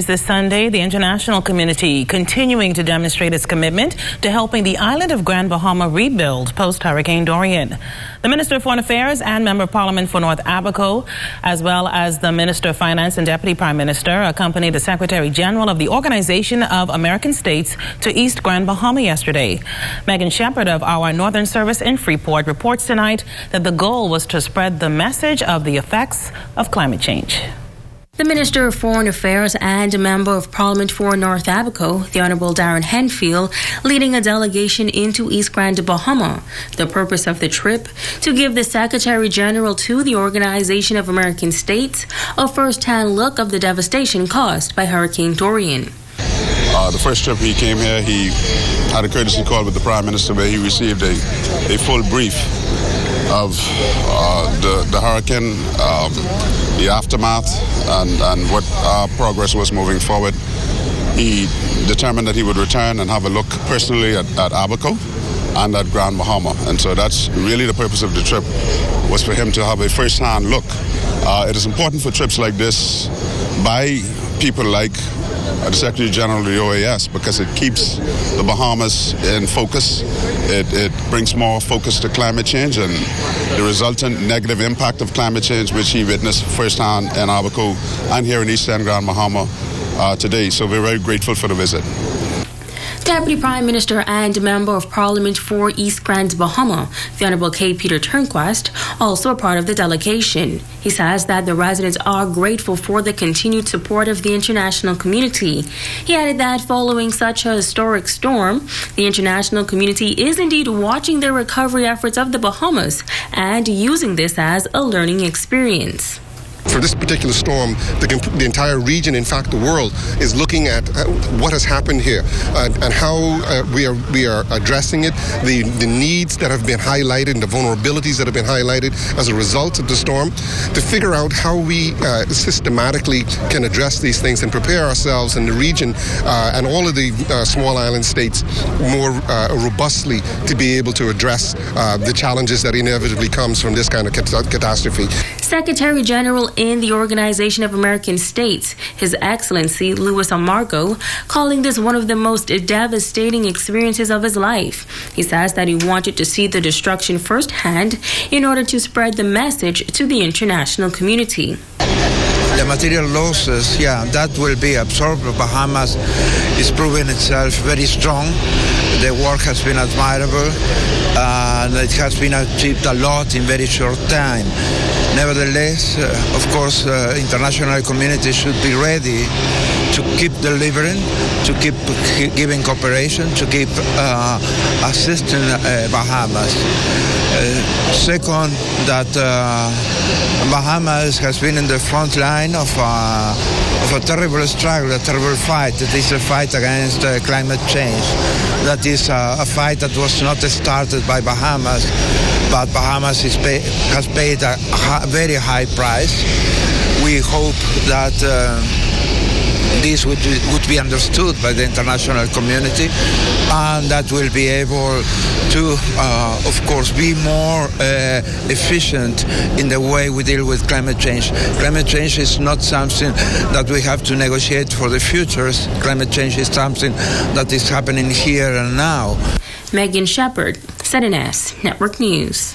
This Sunday, the international community continuing to demonstrate its commitment to helping the island of Grand Bahama rebuild post-Hurricane Dorian. The Minister of Foreign Affairs and Member of Parliament for North Abaco, as well as the Minister of Finance and Deputy Prime Minister, accompanied the Secretary General of the Organization of American States to East Grand Bahama yesterday. Megan Shepard of our Northern Service in Freeport reports tonight that the goal was to spread the message of the effects of climate change. The Minister of Foreign Affairs and a Member of Parliament for North Abaco, the Honourable Darren Henfield, leading a delegation into East Grand Bahama. The purpose of the trip, to give the Secretary General to the Organization of American States a first-hand look of the devastation caused by Hurricane Dorian. The first trip he came here, he had a courtesy call with the Prime Minister where he received a full brief of the hurricane, the aftermath, and what progress was moving forward. He determined that he would return and have a look personally at Abaco and at Grand Bahama. And so that's really the purpose of the trip, was for him to have a first-hand look. It is important for trips like this by people like the Secretary General of the OAS, because it keeps the Bahamas in focus. It brings more focus to climate change and the resultant negative impact of climate change, which he witnessed firsthand in Abaco and here in Eastern Grand Bahama today. So we're very grateful for the visit. Deputy Prime Minister and Member of Parliament for East Grand Bahama, the Honourable K. Peter Turnquist, also a part of the delegation. He says that the residents are grateful for the continued support of the international community. He added that following such a historic storm, the international community is indeed watching the recovery efforts of the Bahamas and using this as a learning experience. For this particular storm, the entire region, in fact the world, is looking at what has happened here and how we are addressing it, the needs that have been highlighted and the vulnerabilities that have been highlighted as a result of the storm, to figure out how we systematically can address these things and prepare ourselves in the region and all of the small island states more robustly to be able to address the challenges that inevitably comes from this kind of catastrophe. Secretary General in the Organization of American States, His Excellency Louis Amargo, calling this one of the most devastating experiences of his life. He says that he wanted to see the destruction firsthand in order to spread the message to the international community. The material losses, that will be absorbed. Bahamas is proving itself very strong. The work has been admirable, and it has been achieved a lot in very short time. Nevertheless, of course, international community should be ready to keep delivering, to keep giving cooperation, to keep assisting Bahamas. Second, that Bahamas has been in the front line of a terrible struggle, a terrible fight. It is a fight against climate change. That is a fight that was not started by Bahamas, but Bahamas has paid a very high price. We hope that this would be understood by the international community, and that will be able to, of course, be more efficient in the way we deal with climate change. Climate change is not something that we have to negotiate for the future. Climate change is something that is happening here and now. Megan Shepard, ZNS Network News.